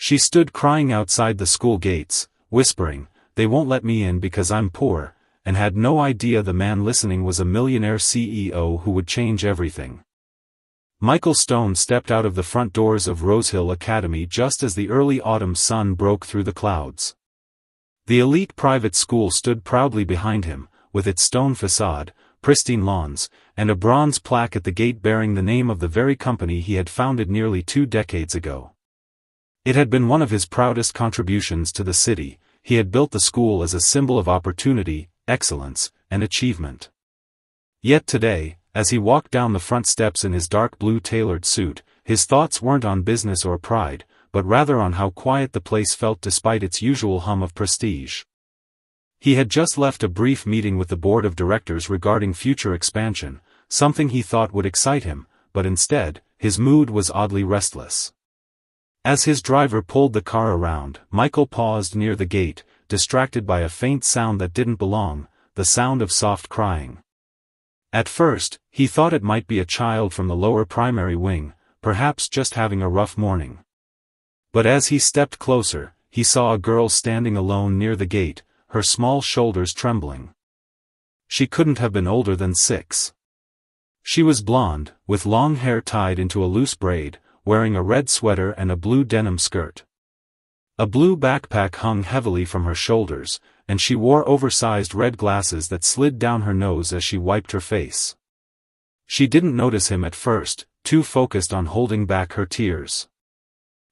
She stood crying outside the school gates, whispering, "They won't let me in because I'm poor," and had no idea the man listening was a millionaire CEO who would change everything. Michael Stone stepped out of the front doors of Rosehill Academy just as the early autumn sun broke through the clouds. The elite private school stood proudly behind him, with its stone facade, pristine lawns, and a bronze plaque at the gate bearing the name of the very company he had founded nearly 2 decades ago. It had been one of his proudest contributions to the city. He had built the school as a symbol of opportunity, excellence, and achievement. Yet today, as he walked down the front steps in his dark blue tailored suit, his thoughts weren't on business or pride, but rather on how quiet the place felt despite its usual hum of prestige. He had just left a brief meeting with the board of directors regarding future expansion, something he thought would excite him, but instead, his mood was oddly restless. As his driver pulled the car around, Michael paused near the gate, distracted by a faint sound that didn't belong, the sound of soft crying. At first, he thought it might be a child from the lower primary wing, perhaps just having a rough morning. But as he stepped closer, he saw a girl standing alone near the gate, her small shoulders trembling. She couldn't have been older than 6. She was blonde, with long hair tied into a loose braid, wearing a red sweater and a blue denim skirt. A blue backpack hung heavily from her shoulders, and she wore oversized red glasses that slid down her nose as she wiped her face. She didn't notice him at first, too focused on holding back her tears.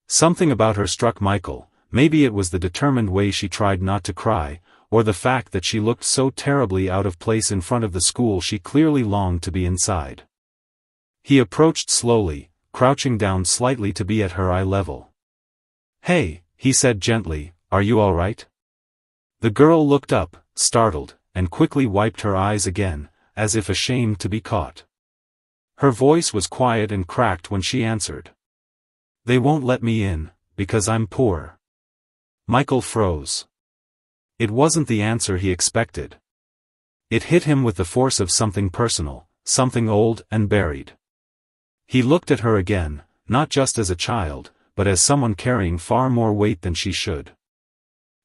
Something about her struck Michael. Maybe it was the determined way she tried not to cry, or the fact that she looked so terribly out of place in front of the school she clearly longed to be inside. He approached slowly, crouching down slightly to be at her eye level. "Hey," he said gently, "are you all right?" The girl looked up, startled, and quickly wiped her eyes again, as if ashamed to be caught. Her voice was quiet and cracked when she answered. "They won't let me in, because I'm poor." Michael froze. It wasn't the answer he expected. It hit him with the force of something personal, something old and buried. He looked at her again, not just as a child, but as someone carrying far more weight than she should.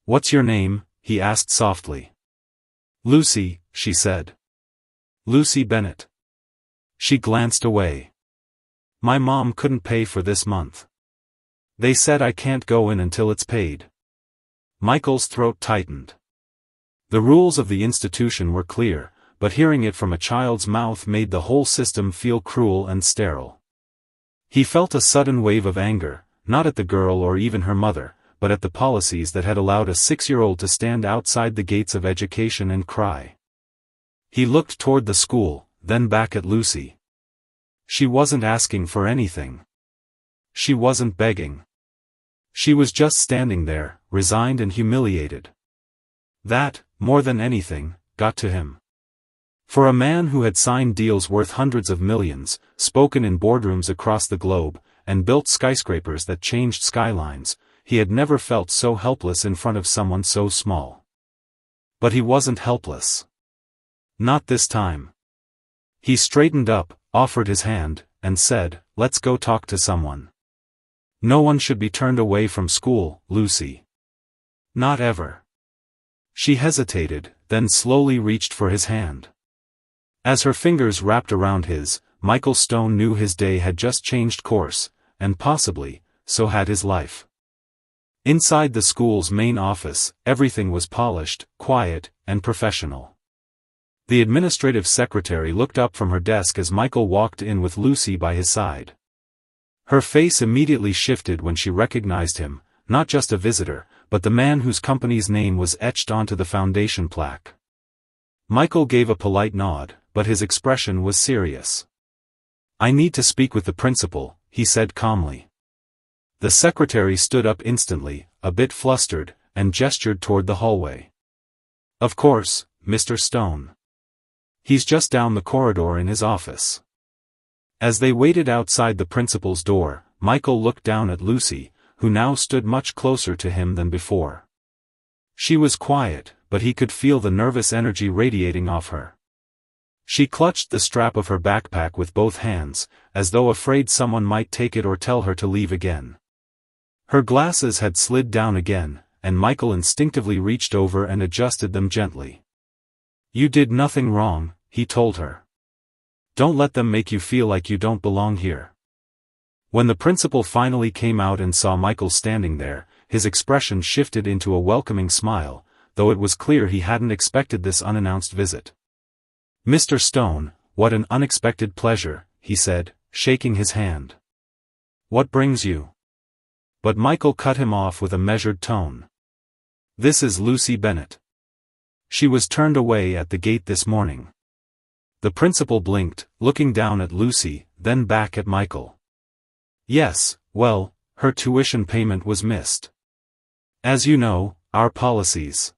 "What's your name?" he asked softly. "Lucy," she said. "Lucy Bennett." She glanced away. "My mom couldn't pay for this month. They said I can't go in until it's paid." Michael's throat tightened. The rules of the institution were clear, but hearing it from a child's mouth made the whole system feel cruel and sterile. He felt a sudden wave of anger, not at the girl or even her mother, but at the policies that had allowed a 6-year-old to stand outside the gates of education and cry. He looked toward the school, then back at Lucy. She wasn't asking for anything. She wasn't begging. She was just standing there, resigned and humiliated. That, more than anything, got to him. For a man who had signed deals worth hundreds of millions, spoken in boardrooms across the globe, and built skyscrapers that changed skylines, he had never felt so helpless in front of someone so small. But he wasn't helpless. Not this time. He straightened up, offered his hand, and said, "Let's go talk to someone. No one should be turned away from school, Lucy. Not ever." She hesitated, then slowly reached for his hand. As her fingers wrapped around his, Michael Stone knew his day had just changed course, and possibly, so had his life. Inside the school's main office, everything was polished, quiet, and professional. The administrative secretary looked up from her desk as Michael walked in with Lucy by his side. Her face immediately shifted when she recognized him, not just a visitor, but the man whose company's name was etched onto the foundation plaque. Michael gave a polite nod, but his expression was serious. "I need to speak with the principal," he said calmly. The secretary stood up instantly, a bit flustered, and gestured toward the hallway. "Of course, Mr. Stone. He's just down the corridor in his office." As they waited outside the principal's door, Michael looked down at Lucy, who now stood much closer to him than before. She was quiet, but he could feel the nervous energy radiating off her. She clutched the strap of her backpack with both hands, as though afraid someone might take it or tell her to leave again. Her glasses had slid down again, and Michael instinctively reached over and adjusted them gently. "You did nothing wrong," he told her. "Don't let them make you feel like you don't belong here." When the principal finally came out and saw Michael standing there, his expression shifted into a welcoming smile, though it was clear he hadn't expected this unannounced visit. "Mr. Stone, what an unexpected pleasure," he said, shaking his hand. "What brings you?" But Michael cut him off with a measured tone. "This is Lucy Bennett. She was turned away at the gate this morning." The principal blinked, looking down at Lucy, then back at Michael. "Yes, well, her tuition payment was missed. As you know, our policies."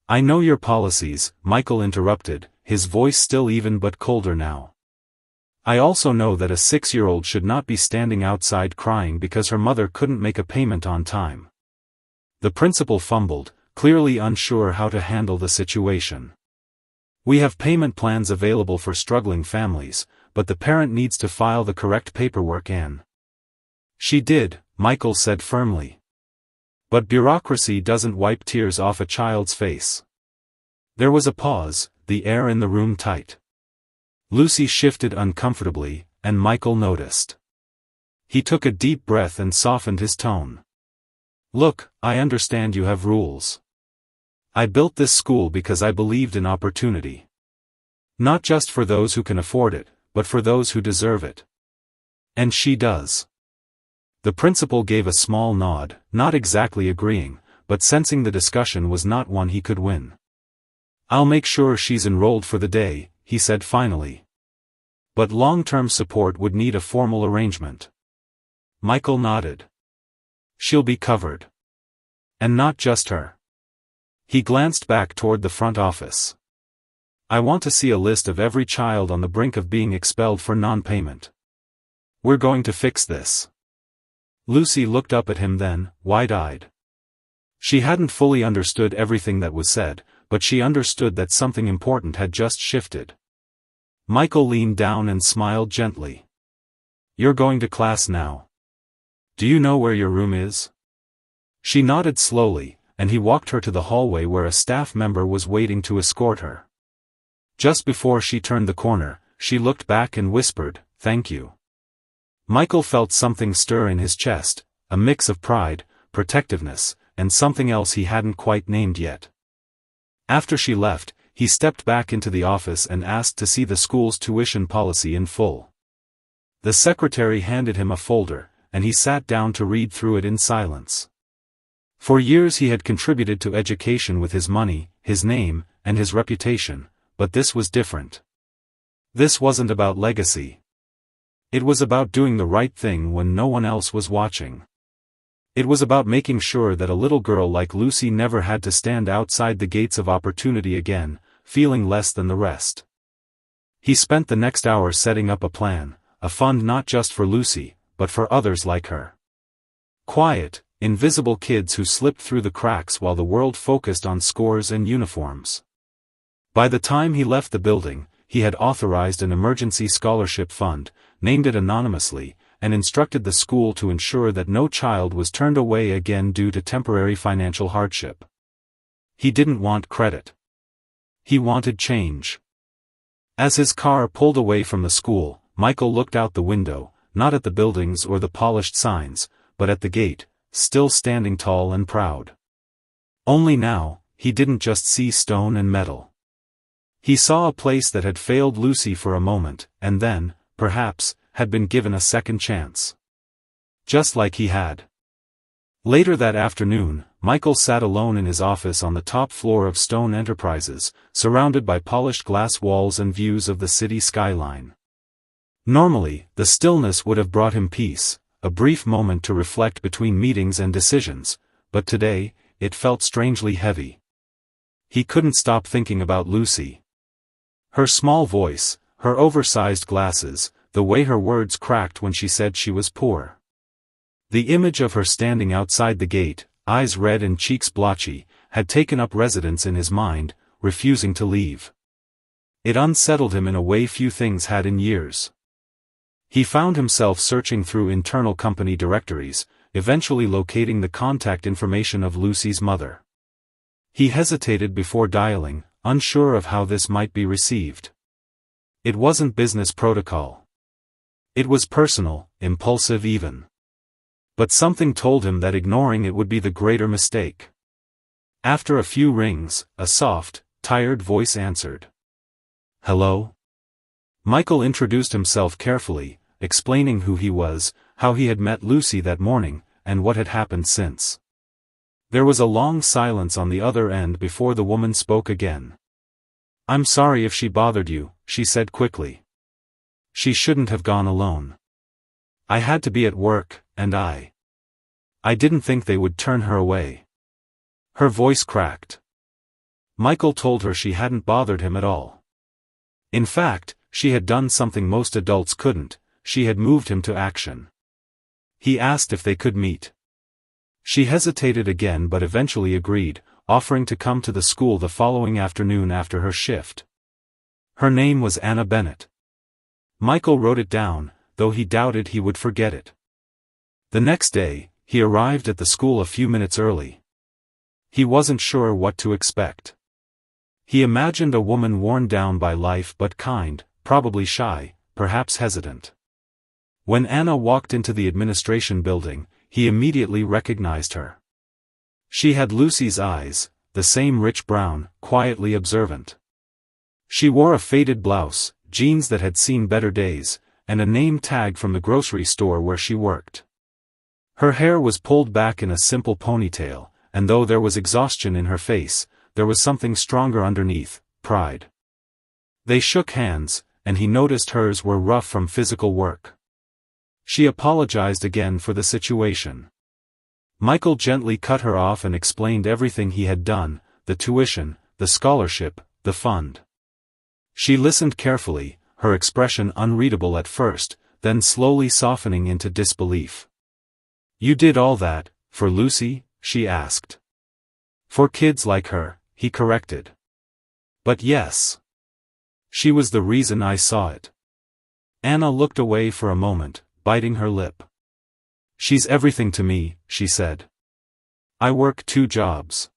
"I know your policies," Michael interrupted, his voice still even but colder now. "I also know that a 6-year-old should not be standing outside crying because her mother couldn't make a payment on time." The principal fumbled, clearly unsure how to handle the situation. "We have payment plans available for struggling families, but the parent needs to file the correct paperwork and—" "She did," Michael said firmly. "But bureaucracy doesn't wipe tears off a child's face." There was a pause, the air in the room tight. Lucy shifted uncomfortably, and Michael noticed. He took a deep breath and softened his tone. "Look, I understand you have rules. I built this school because I believed in opportunity. Not just for those who can afford it, but for those who deserve it. And she does." The principal gave a small nod, not exactly agreeing, but sensing the discussion was not one he could win. "I'll make sure she's enrolled for the day," he said finally. "But long-term support would need a formal arrangement." Michael nodded. "She'll be covered. And not just her." He glanced back toward the front office. "I want to see a list of every child on the brink of being expelled for non-payment. We're going to fix this." Lucy looked up at him then, wide-eyed. She hadn't fully understood everything that was said, but she understood that something important had just shifted. Michael leaned down and smiled gently. "You're going to class now. Do you know where your room is?" She nodded slowly, and he walked her to the hallway where a staff member was waiting to escort her. Just before she turned the corner, she looked back and whispered, "Thank you." Michael felt something stir in his chest, a mix of pride, protectiveness, and something else he hadn't quite named yet. After she left, he stepped back into the office and asked to see the school's tuition policy in full. The secretary handed him a folder, and he sat down to read through it in silence. For years he had contributed to education with his money, his name, and his reputation, but this was different. This wasn't about legacy. It was about doing the right thing when no one else was watching. It was about making sure that a little girl like Lucy never had to stand outside the gates of opportunity again, feeling less than the rest. He spent the next hour setting up a plan, a fund not just for Lucy, but for others like her. Quiet, invisible kids who slipped through the cracks while the world focused on scores and uniforms. By the time he left the building, he had authorized an emergency scholarship fund, named it anonymously, and instructed the school to ensure that no child was turned away again due to temporary financial hardship. He didn't want credit. He wanted change. As his car pulled away from the school, Michael looked out the window, not at the buildings or the polished signs, but at the gate, still standing tall and proud. Only now, he didn't just see stone and metal. He saw a place that had failed Lucy for a moment, and then, perhaps, had been given a second chance. Just like he had. Later that afternoon, Michael sat alone in his office on the top floor of Stone Enterprises, surrounded by polished glass walls and views of the city skyline. Normally, the stillness would have brought him peace, a brief moment to reflect between meetings and decisions, but today, it felt strangely heavy. He couldn't stop thinking about Lucy. Her small voice, her oversized glasses, the way her words cracked when she said she was poor. The image of her standing outside the gate, eyes red and cheeks blotchy, had taken up residence in his mind, refusing to leave. It unsettled him in a way few things had in years. He found himself searching through internal company directories, eventually locating the contact information of Lucy's mother. He hesitated before dialing, unsure of how this might be received. It wasn't business protocol. It was personal, impulsive even. But something told him that ignoring it would be the greater mistake. After a few rings, a soft, tired voice answered. "Hello?" Michael introduced himself carefully, explaining who he was, how he had met Lucy that morning, and what had happened since. There was a long silence on the other end before the woman spoke again. "I'm sorry if she bothered you," she said quickly. "She shouldn't have gone alone. I had to be at work, and I didn't think they would turn her away." Her voice cracked. Michael told her she hadn't bothered him at all. In fact, she had done something most adults couldn't, she had moved him to action. He asked if they could meet. She hesitated again but eventually agreed, offering to come to the school the following afternoon after her shift. Her name was Anna Bennett. Michael wrote it down, though he doubted he would forget it. The next day, he arrived at the school a few minutes early. He wasn't sure what to expect. He imagined a woman worn down by life but kind, probably shy, perhaps hesitant. When Anna walked into the administration building, he immediately recognized her. She had Lucy's eyes, the same rich brown, quietly observant. She wore a faded blouse, jeans that had seen better days, and a name tag from the grocery store where she worked. Her hair was pulled back in a simple ponytail, and though there was exhaustion in her face, there was something stronger underneath, pride. They shook hands, and he noticed hers were rough from physical work. She apologized again for the situation. Michael gently cut her off and explained everything he had done, the tuition, the scholarship, the fund. She listened carefully, her expression unreadable at first, then slowly softening into disbelief. "You did all that, for Lucy?" she asked. "For kids like her," he corrected. "But yes. She was the reason I saw it." Anna looked away for a moment, biting her lip. "She's everything to me," she said. "I work 2 jobs.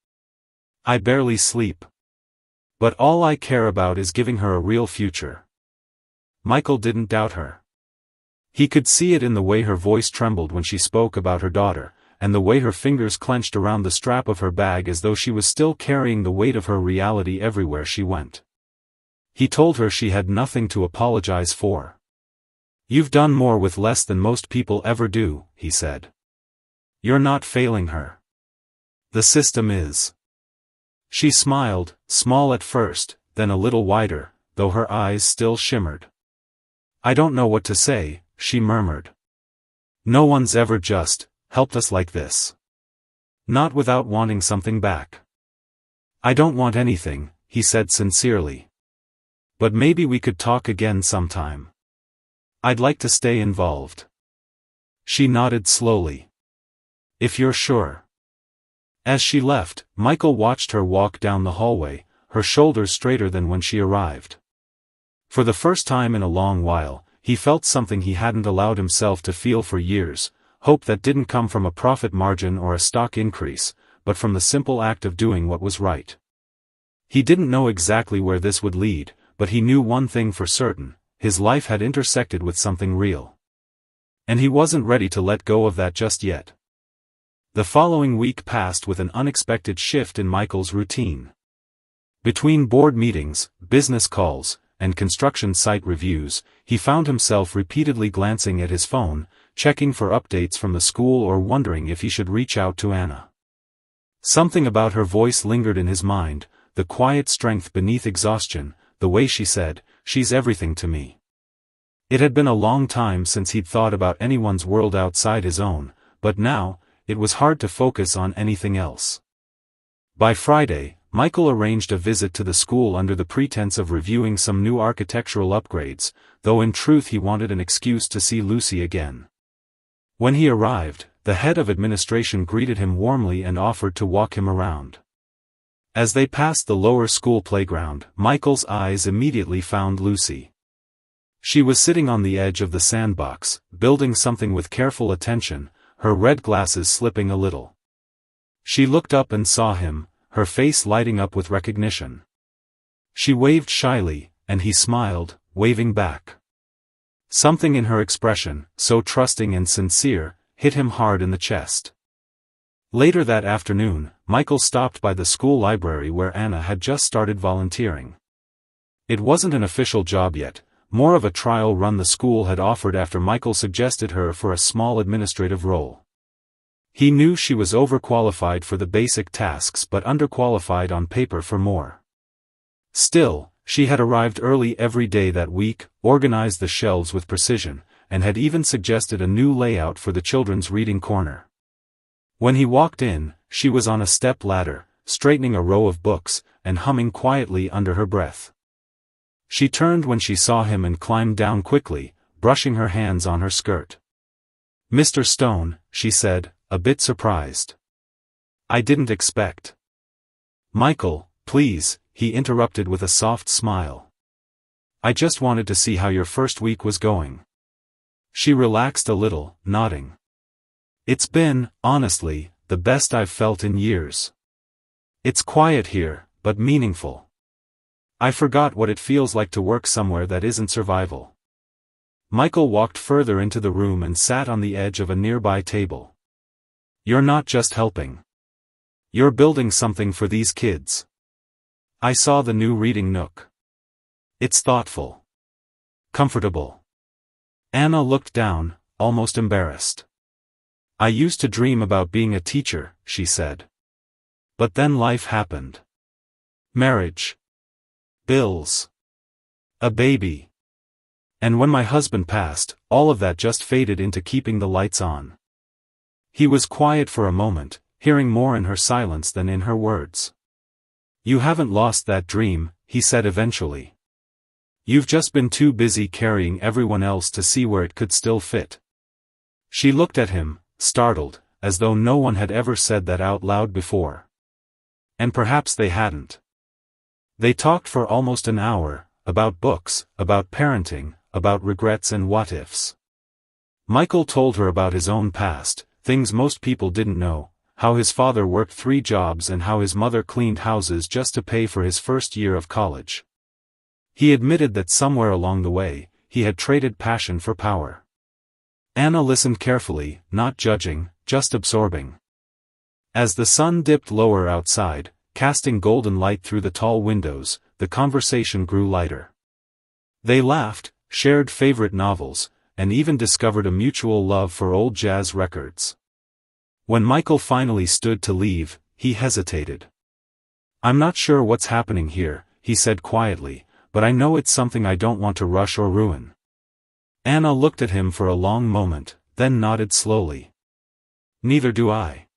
I barely sleep. But all I care about is giving her a real future." Michael didn't doubt her. He could see it in the way her voice trembled when she spoke about her daughter, and the way her fingers clenched around the strap of her bag as though she was still carrying the weight of her reality everywhere she went. He told her she had nothing to apologize for. "You've done more with less than most people ever do," he said. "You're not failing her. The system is." She smiled, small at first, then a little wider, though her eyes still shimmered. "I don't know what to say," she murmured. "No one's ever just helped us like this. Not without wanting something back." "I don't want anything," he said sincerely. "But maybe we could talk again sometime. I'd like to stay involved." She nodded slowly. "If you're sure." As she left, Michael watched her walk down the hallway, her shoulders straighter than when she arrived. For the first time in a long while, he felt something he hadn't allowed himself to feel for years, hope that didn't come from a profit margin or a stock increase, but from the simple act of doing what was right. He didn't know exactly where this would lead, but he knew one thing for certain: his life had intersected with something real. And he wasn't ready to let go of that just yet. The following week passed with an unexpected shift in Michael's routine. Between board meetings, business calls, and construction site reviews, he found himself repeatedly glancing at his phone, checking for updates from the school or wondering if he should reach out to Anna. Something about her voice lingered in his mind, the quiet strength beneath exhaustion, the way she said, "She's everything to me." It had been a long time since he'd thought about anyone's world outside his own, but now, it was hard to focus on anything else. By Friday, Michael arranged a visit to the school under the pretense of reviewing some new architectural upgrades, though in truth he wanted an excuse to see Lucy again. When he arrived, the head of administration greeted him warmly and offered to walk him around. As they passed the lower school playground, Michael's eyes immediately found Lucy. She was sitting on the edge of the sandbox, building something with careful attention, her red glasses slipping a little. She looked up and saw him, her face lighting up with recognition. She waved shyly, and he smiled, waving back. Something in her expression, so trusting and sincere, hit him hard in the chest. Later that afternoon, Michael stopped by the school library where Anna had just started volunteering. It wasn't an official job yet, more of a trial run the school had offered after Michael suggested her for a small administrative role. He knew she was overqualified for the basic tasks but underqualified on paper for more. Still, she had arrived early every day that week, organized the shelves with precision, and had even suggested a new layout for the children's reading corner. When he walked in, she was on a step ladder, straightening a row of books, and humming quietly under her breath. She turned when she saw him and climbed down quickly, brushing her hands on her skirt. "Mr. Stone," she said, a bit surprised. "I didn't expect." "Michael, please," he interrupted with a soft smile. "I just wanted to see how your first week was going." She relaxed a little, nodding. "It's been, honestly, the best I've felt in years. It's quiet here, but meaningful. I forgot what it feels like to work somewhere that isn't survival." Michael walked further into the room and sat on the edge of a nearby table. "You're not just helping. You're building something for these kids. I saw the new reading nook. It's thoughtful. Comfortable." Anna looked down, almost embarrassed. "I used to dream about being a teacher," she said. "But then life happened. Marriage. Bills. A baby. And when my husband passed, all of that just faded into keeping the lights on." He was quiet for a moment, hearing more in her silence than in her words. "You haven't lost that dream," he said eventually. "You've just been too busy carrying everyone else to see where it could still fit." She looked at him, startled, as though no one had ever said that out loud before. And perhaps they hadn't. They talked for almost an hour, about books, about parenting, about regrets and what-ifs. Michael told her about his own past, things most people didn't know, how his father worked 3 jobs and how his mother cleaned houses just to pay for his first year of college. He admitted that somewhere along the way, he had traded passion for power. Anna listened carefully, not judging, just absorbing. As the sun dipped lower outside, casting golden light through the tall windows, the conversation grew lighter. They laughed, shared favorite novels, and even discovered a mutual love for old jazz records. When Michael finally stood to leave, he hesitated. "I'm not sure what's happening here," he said quietly, "but I know it's something I don't want to rush or ruin." Anna looked at him for a long moment, then nodded slowly. "Neither do I."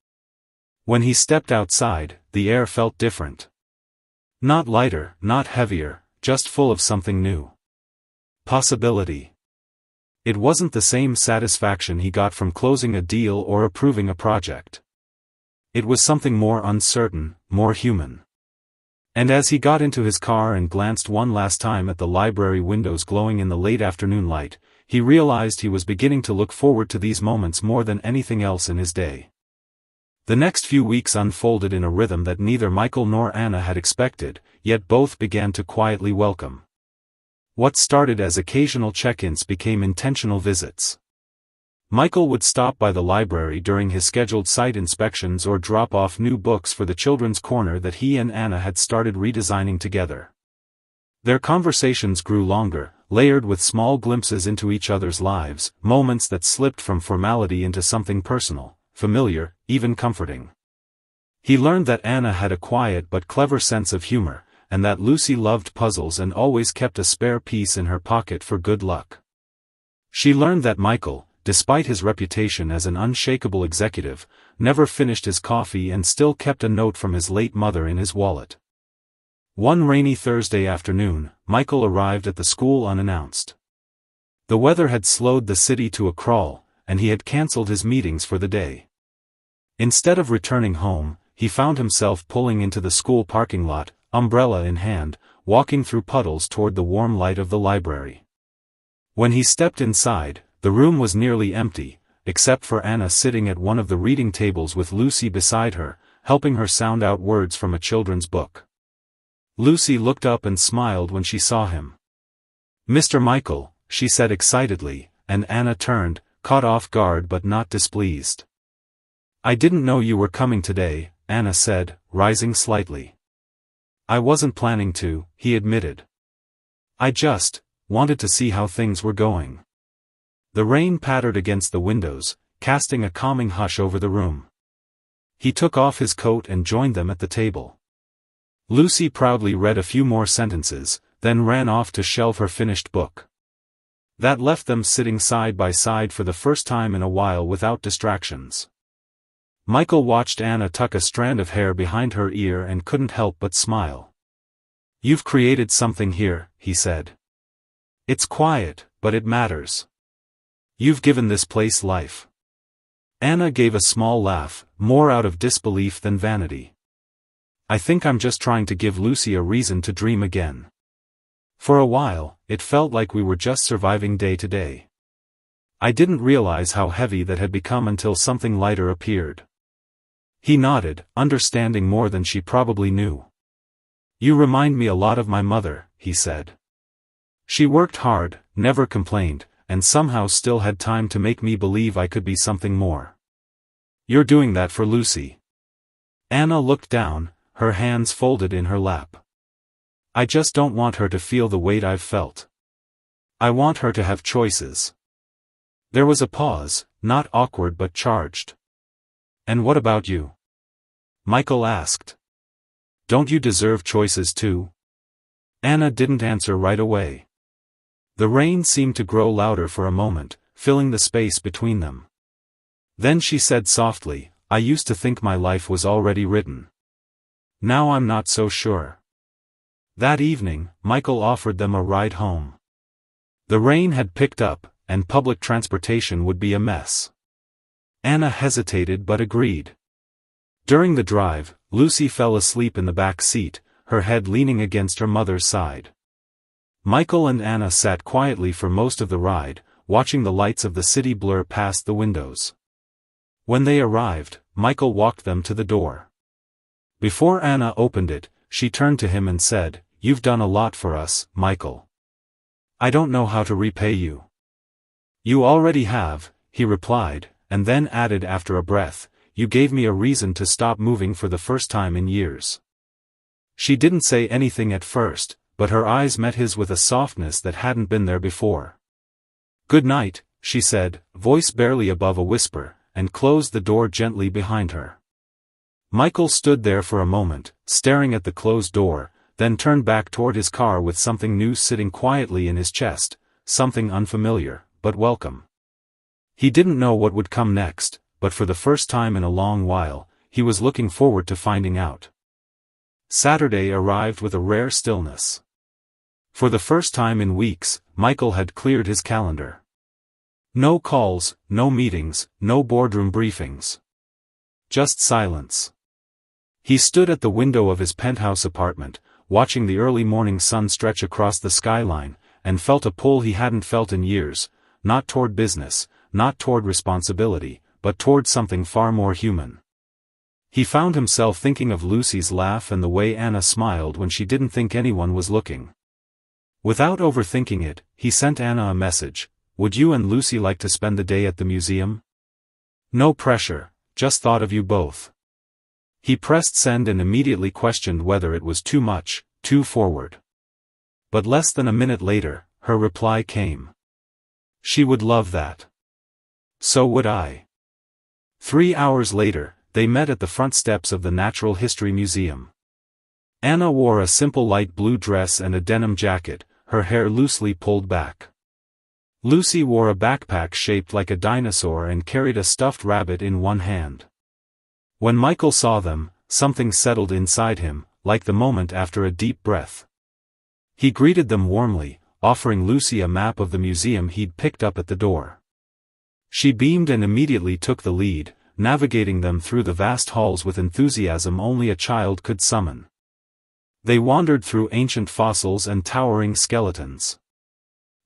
When he stepped outside, the air felt different. Not lighter, not heavier, just full of something new. Possibility. It wasn't the same satisfaction he got from closing a deal or approving a project. It was something more uncertain, more human. And as he got into his car and glanced one last time at the library windows glowing in the late afternoon light, he realized he was beginning to look forward to these moments more than anything else in his day. The next few weeks unfolded in a rhythm that neither Michael nor Anna had expected, yet both began to quietly welcome. What started as occasional check-ins became intentional visits. Michael would stop by the library during his scheduled site inspections or drop off new books for the children's corner that he and Anna had started redesigning together. Their conversations grew longer, layered with small glimpses into each other's lives, moments that slipped from formality into something personal, familiar, even comforting. He learned that Anna had a quiet but clever sense of humor, and that Lucy loved puzzles and always kept a spare piece in her pocket for good luck. She learned that Michael, despite his reputation as an unshakable executive, never finished his coffee and still kept a note from his late mother in his wallet. One rainy Thursday afternoon, Michael arrived at the school unannounced. The weather had slowed the city to a crawl, and he had cancelled his meetings for the day. Instead of returning home, he found himself pulling into the school parking lot, umbrella in hand, walking through puddles toward the warm light of the library. When he stepped inside, the room was nearly empty, except for Anna sitting at one of the reading tables with Lucy beside her, helping her sound out words from a children's book. Lucy looked up and smiled when she saw him. "Mr. Michael," she said excitedly, and Anna turned, caught off guard but not displeased. "I didn't know you were coming today," Anna said, rising slightly. "I wasn't planning to," he admitted. "I just wanted to see how things were going." The rain pattered against the windows, casting a calming hush over the room. He took off his coat and joined them at the table. Lucy proudly read a few more sentences, then ran off to shelve her finished book. That left them sitting side by side for the first time in a while without distractions. Michael watched Anna tuck a strand of hair behind her ear and couldn't help but smile. "You've created something here," he said. "It's quiet, but it matters. You've given this place life." Anna gave a small laugh, more out of disbelief than vanity. "I think I'm just trying to give Lucy a reason to dream again. For a while, it felt like we were just surviving day to day. I didn't realize how heavy that had become until something lighter appeared." He nodded, understanding more than she probably knew. "You remind me a lot of my mother," he said. "She worked hard, never complained, and somehow still had time to make me believe I could be something more. You're doing that for Lucy." Anna looked down, her hands folded in her lap. "I just don't want her to feel the weight I've felt. I want her to have choices." There was a pause, not awkward but charged. "And what about you?" Michael asked. "Don't you deserve choices too?" Anna didn't answer right away. The rain seemed to grow louder for a moment, filling the space between them. Then she said softly, "I used to think my life was already written. Now I'm not so sure." That evening, Michael offered them a ride home. The rain had picked up, and public transportation would be a mess. Anna hesitated but agreed. During the drive, Lucy fell asleep in the back seat, her head leaning against her mother's side. Michael and Anna sat quietly for most of the ride, watching the lights of the city blur past the windows. When they arrived, Michael walked them to the door. Before Anna opened it, she turned to him and said, "You've done a lot for us, Michael. I don't know how to repay you." "You already have," he replied, and then added after a breath, "You gave me a reason to stop moving for the first time in years." She didn't say anything at first, but her eyes met his with a softness that hadn't been there before. "Good night," she said, voice barely above a whisper, and closed the door gently behind her. Michael stood there for a moment, staring at the closed door, then turned back toward his car with something new sitting quietly in his chest, something unfamiliar, but welcome. He didn't know what would come next, but for the first time in a long while, he was looking forward to finding out. Saturday arrived with a rare stillness. For the first time in weeks, Michael had cleared his calendar. No calls, no meetings, no boardroom briefings. Just silence. He stood at the window of his penthouse apartment, watching the early morning sun stretch across the skyline, and felt a pull he hadn't felt in years, not toward business, not toward responsibility, but toward something far more human. He found himself thinking of Lucy's laugh and the way Anna smiled when she didn't think anyone was looking. Without overthinking it, he sent Anna a message, "Would you and Lucy like to spend the day at the museum? No pressure, just thought of you both." He pressed send and immediately questioned whether it was too much, too forward. But less than a minute later, her reply came. "She would love that. So would I." 3 hours later, they met at the front steps of the Natural History Museum. Anna wore a simple light blue dress and a denim jacket, her hair loosely pulled back. Lucy wore a backpack shaped like a dinosaur and carried a stuffed rabbit in one hand. When Michael saw them, something settled inside him, like the moment after a deep breath. He greeted them warmly, offering Lucy a map of the museum he'd picked up at the door. She beamed and immediately took the lead, navigating them through the vast halls with enthusiasm only a child could summon. They wandered through ancient fossils and towering skeletons.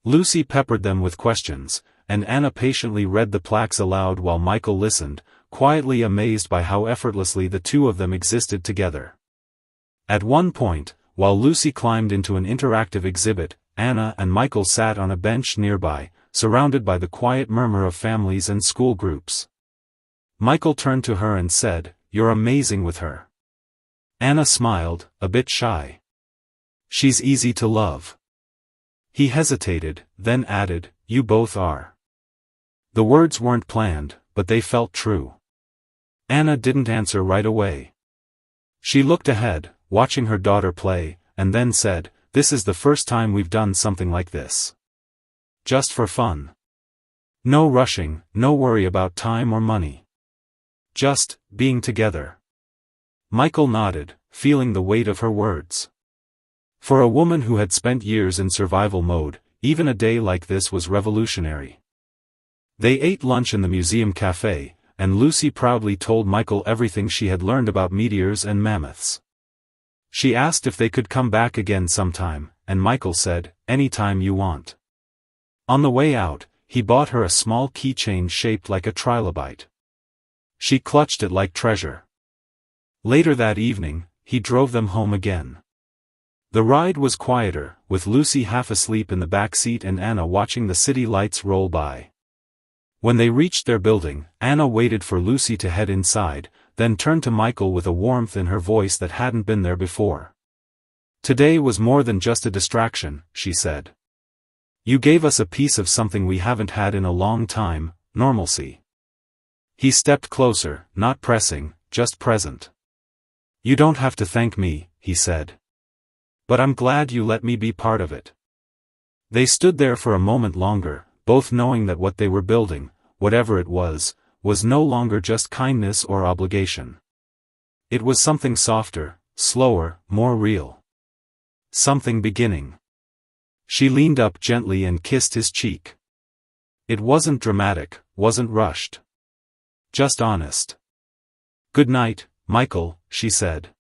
Lucy peppered them with questions, and Anna patiently read the plaques aloud while Michael listened, quietly amazed by how effortlessly the two of them existed together. At one point, while Lucy climbed into an interactive exhibit, Anna and Michael sat on a bench nearby, surrounded by the quiet murmur of families and school groups. Michael turned to her and said, "You're amazing with her." Anna smiled, a bit shy. "She's easy to love." He hesitated, then added, "You both are." The words weren't planned, but they felt true. Anna didn't answer right away. She looked ahead, watching her daughter play, and then said, "This is the first time we've done something like this. Just for fun. No rushing, no worry about time or money. Just being together." Michael nodded, feeling the weight of her words. For a woman who had spent years in survival mode, even a day like this was revolutionary. They ate lunch in the museum cafe, and Lucy proudly told Michael everything she had learned about meteors and mammoths. She asked if they could come back again sometime, and Michael said, "Anytime you want." On the way out, he bought her a small keychain shaped like a trilobite. She clutched it like treasure. Later that evening, he drove them home again. The ride was quieter, with Lucy half asleep in the back seat and Anna watching the city lights roll by. When they reached their building, Anna waited for Lucy to head inside, then turned to Michael with a warmth in her voice that hadn't been there before. "Today was more than just a distraction," she said. "You gave us a piece of something we haven't had in a long time, normalcy." He stepped closer, not pressing, just present. "You don't have to thank me," he said. "But I'm glad you let me be part of it." They stood there for a moment longer, both knowing that what they were building, whatever it was no longer just kindness or obligation. It was something softer, slower, more real. Something beginning. She leaned up gently and kissed his cheek. It wasn't dramatic, wasn't rushed. Just honest. "Good night, Michael," she said.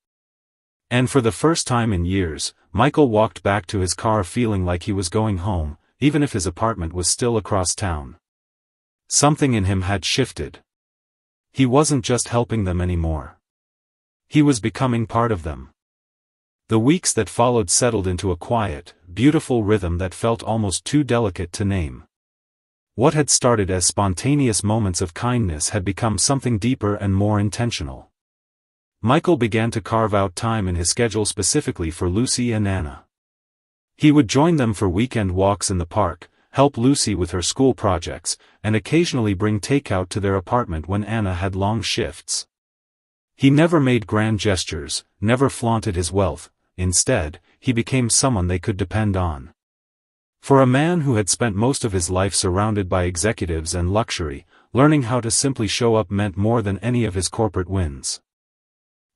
And for the first time in years, Michael walked back to his car feeling like he was going home, even if his apartment was still across town. Something in him had shifted. He wasn't just helping them anymore. He was becoming part of them. The weeks that followed settled into a quiet, beautiful rhythm that felt almost too delicate to name. What had started as spontaneous moments of kindness had become something deeper and more intentional. Michael began to carve out time in his schedule specifically for Lucy and Anna. He would join them for weekend walks in the park, help Lucy with her school projects, and occasionally bring takeout to their apartment when Anna had long shifts. He never made grand gestures, never flaunted his wealth. Instead, he became someone they could depend on. For a man who had spent most of his life surrounded by executives and luxury, learning how to simply show up meant more than any of his corporate wins.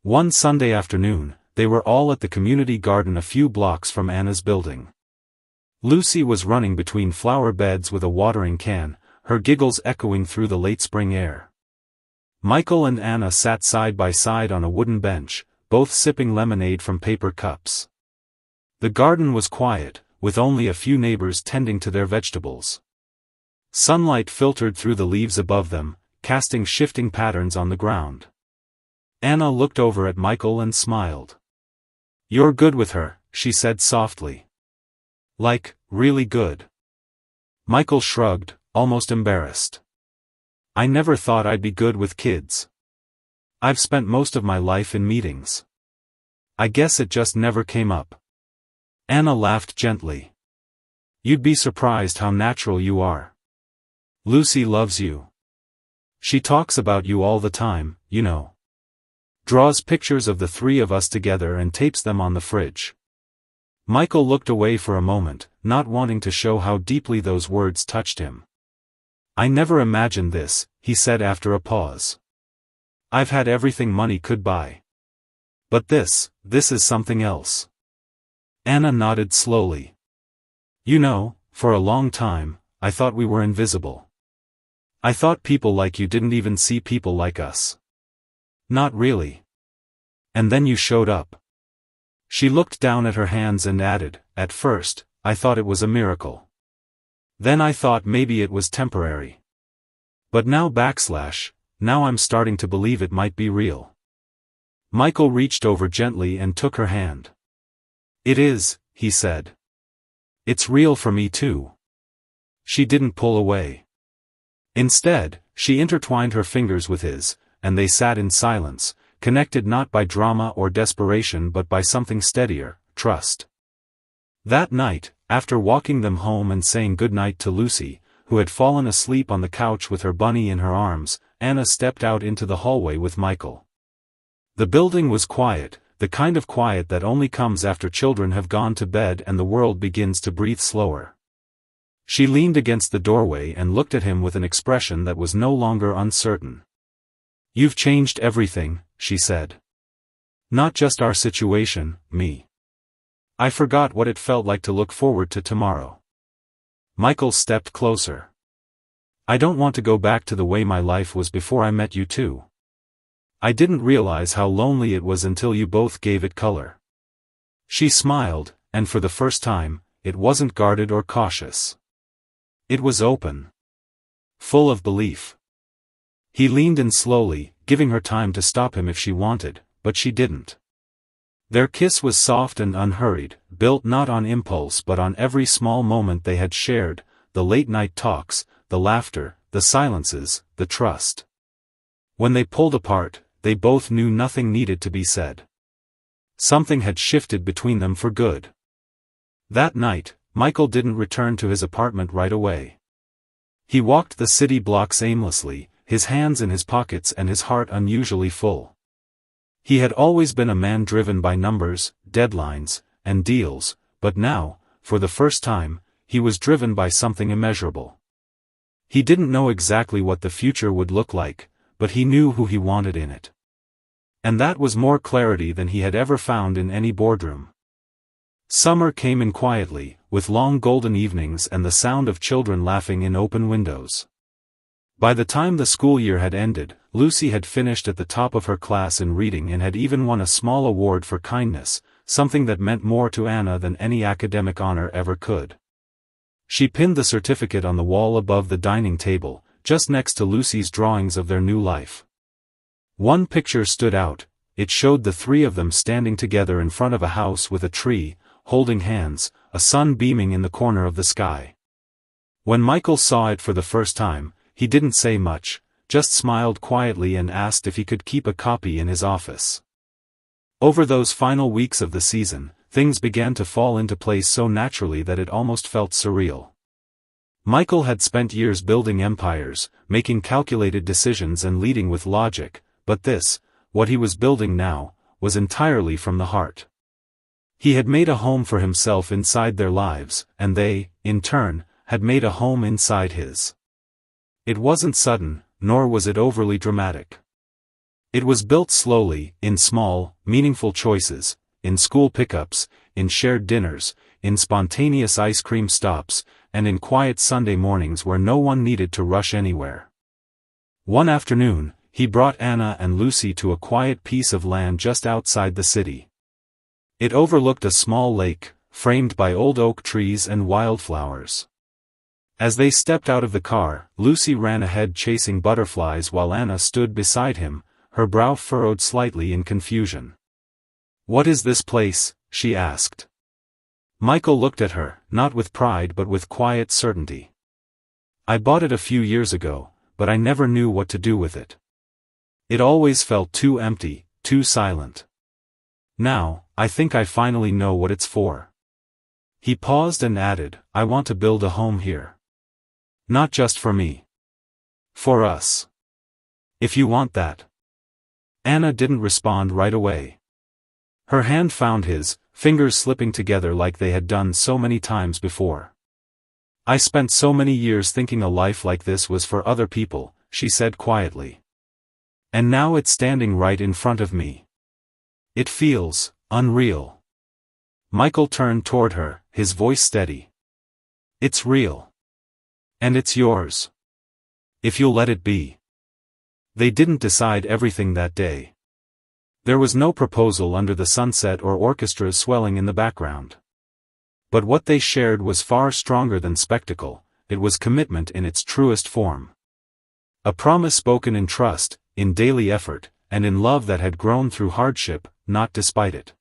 One Sunday afternoon, they were all at the community garden a few blocks from Anna's building. Lucy was running between flower beds with a watering can, her giggles echoing through the late spring air. Michael and Anna sat side by side on a wooden bench, both sipping lemonade from paper cups. The garden was quiet, with only a few neighbors tending to their vegetables. Sunlight filtered through the leaves above them, casting shifting patterns on the ground. Anna looked over at Michael and smiled. "You're good with her," she said softly. "Like, really good." Michael shrugged, almost embarrassed. "I never thought I'd be good with kids. I've spent most of my life in meetings. I guess it just never came up." Anna laughed gently. "You'd be surprised how natural you are. Lucy loves you. She talks about you all the time, you know. Draws pictures of the three of us together and tapes them on the fridge." Michael looked away for a moment, not wanting to show how deeply those words touched him. "I never imagined this," he said after a pause. "I've had everything money could buy. But this is something else." Anna nodded slowly. "You know, for a long time, I thought we were invisible. I thought people like you didn't even see people like us. Not really. And then you showed up." She looked down at her hands and added, "At first, I thought it was a miracle. Then I thought maybe it was temporary. But now now I'm starting to believe it might be real. Michael reached over gently and took her hand. It is, he said. It's real for me too. She didn't pull away. Instead, she intertwined her fingers with his, and they sat in silence, connected not by drama or desperation but by something steadier, trust. That night, after walking them home and saying goodnight to Lucy, who had fallen asleep on the couch with her bunny in her arms, Anna stepped out into the hallway with Michael. The building was quiet, the kind of quiet that only comes after children have gone to bed and the world begins to breathe slower. She leaned against the doorway and looked at him with an expression that was no longer uncertain. "You've changed everything," she said. "Not just our situation, me. I forgot what it felt like to look forward to tomorrow." Michael stepped closer. "I don't want to go back to the way my life was before I met you too. I didn't realize how lonely it was until you both gave it color." She smiled, and for the first time, it wasn't guarded or cautious. It was open. Full of belief. He leaned in slowly, giving her time to stop him if she wanted, but she didn't. Their kiss was soft and unhurried, built not on impulse but on every small moment they had shared, the late-night talks, the laughter, the silences, the trust. When they pulled apart, they both knew nothing needed to be said. Something had shifted between them for good. That night, Michael didn't return to his apartment right away. He walked the city blocks aimlessly, his hands in his pockets and his heart unusually full. He had always been a man driven by numbers, deadlines, and deals, but now, for the first time, he was driven by something immeasurable. He didn't know exactly what the future would look like, but he knew who he wanted in it. And that was more clarity than he had ever found in any boardroom. Summer came in quietly, with long golden evenings and the sound of children laughing in open windows. By the time the school year had ended, Lucy had finished at the top of her class in reading and had even won a small award for kindness, something that meant more to Anna than any academic honor ever could. She pinned the certificate on the wall above the dining table, just next to Lucy's drawings of their new life. One picture stood out. It showed the three of them standing together in front of a house with a tree, holding hands, a sun beaming in the corner of the sky. When Michael saw it for the first time, he didn't say much, just smiled quietly and asked if he could keep a copy in his office. Over those final weeks of the season, things began to fall into place so naturally that it almost felt surreal. Michael had spent years building empires, making calculated decisions and leading with logic, but this, what he was building now, was entirely from the heart. He had made a home for himself inside their lives, and they, in turn, had made a home inside his. It wasn't sudden, nor was it overly dramatic. It was built slowly, in small, meaningful choices, in school pickups, in shared dinners, in spontaneous ice cream stops, and in quiet Sunday mornings where no one needed to rush anywhere. One afternoon, he brought Anna and Lucy to a quiet piece of land just outside the city. It overlooked a small lake, framed by old oak trees and wildflowers. As they stepped out of the car, Lucy ran ahead chasing butterflies while Anna stood beside him, her brow furrowed slightly in confusion. "What is this place?" she asked. Michael looked at her, not with pride but with quiet certainty. "I bought it a few years ago, but I never knew what to do with it. It always felt too empty, too silent. Now, I think I finally know what it's for." He paused and added, "I want to build a home here. Not just for me. For us. If you want that." Anna didn't respond right away. Her hand found his, fingers slipping together like they had done so many times before. "I spent so many years thinking a life like this was for other people," she said quietly. "And now it's standing right in front of me. It feels unreal." Michael turned toward her, his voice steady. "It's real. And it's yours. If you'll let it be." They didn't decide everything that day. There was no proposal under the sunset or orchestras swelling in the background. But what they shared was far stronger than spectacle, it was commitment in its truest form. A promise spoken in trust, in daily effort, and in love that had grown through hardship, not despite it.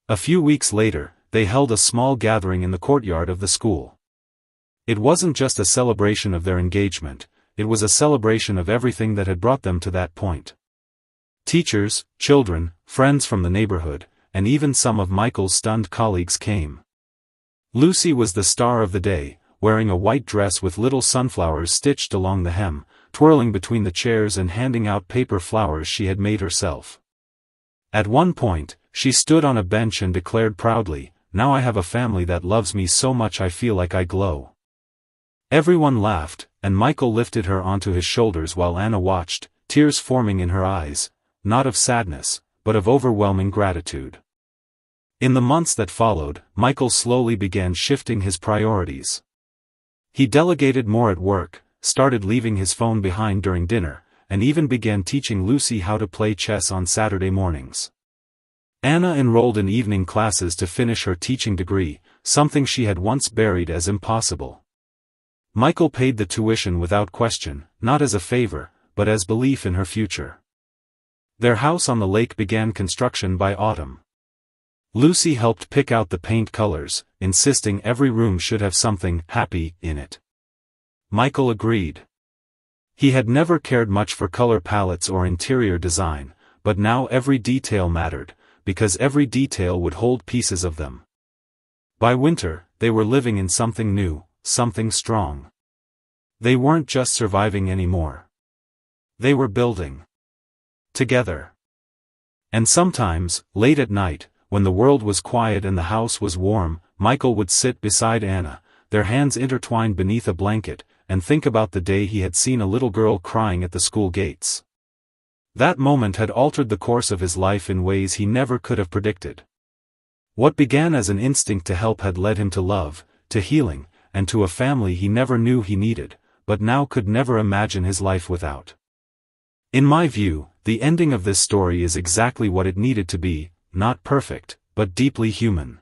A few weeks later, they held a small gathering in the courtyard of the school. It wasn't just a celebration of their engagement, it was a celebration of everything that had brought them to that point. Teachers, children, friends from the neighborhood, and even some of Michael's stunned colleagues came. Lucy was the star of the day, wearing a white dress with little sunflowers stitched along the hem, twirling between the chairs and handing out paper flowers she had made herself. At one point, she stood on a bench and declared proudly, "Now I have a family that loves me so much I feel like I glow." Everyone laughed, and Michael lifted her onto his shoulders while Anna watched, tears forming in her eyes, not of sadness, but of overwhelming gratitude. In the months that followed, Michael slowly began shifting his priorities. He delegated more at work, started leaving his phone behind during dinner, and even began teaching Lucy how to play chess on Saturday mornings. Anna enrolled in evening classes to finish her teaching degree, something she had once buried as impossible. Michael paid the tuition without question, not as a favor, but as belief in her future. Their house on the lake began construction by autumn. Lucy helped pick out the paint colors, insisting every room should have something happy in it. Michael agreed. He had never cared much for color palettes or interior design, but now every detail mattered, because every detail would hold pieces of them. By winter, they were living in something new, something strong. They weren't just surviving anymore. They were building. Together. And sometimes, late at night, when the world was quiet and the house was warm, Michael would sit beside Anna, their hands intertwined beneath a blanket, and think about the day he had seen a little girl crying at the school gates. That moment had altered the course of his life in ways he never could have predicted. What began as an instinct to help had led him to love, to healing, and to a family he never knew he needed, but now could never imagine his life without. In my view, the ending of this story is exactly what it needed to be, not perfect, but deeply human.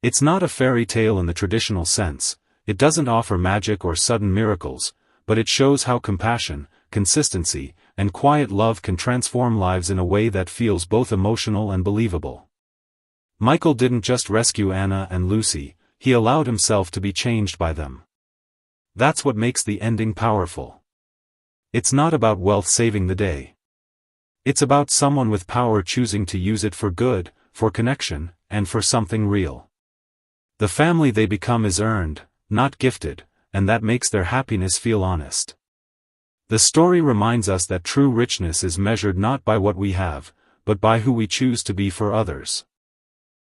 It's not a fairy tale in the traditional sense, it doesn't offer magic or sudden miracles, but it shows how compassion, consistency, and quiet love can transform lives in a way that feels both emotional and believable. Michael didn't just rescue Anna and Lucy, he allowed himself to be changed by them. That's what makes the ending powerful. It's not about wealth saving the day. It's about someone with power choosing to use it for good, for connection, and for something real. The family they become is earned, not gifted, and that makes their happiness feel honest. The story reminds us that true richness is measured not by what we have, but by who we choose to be for others.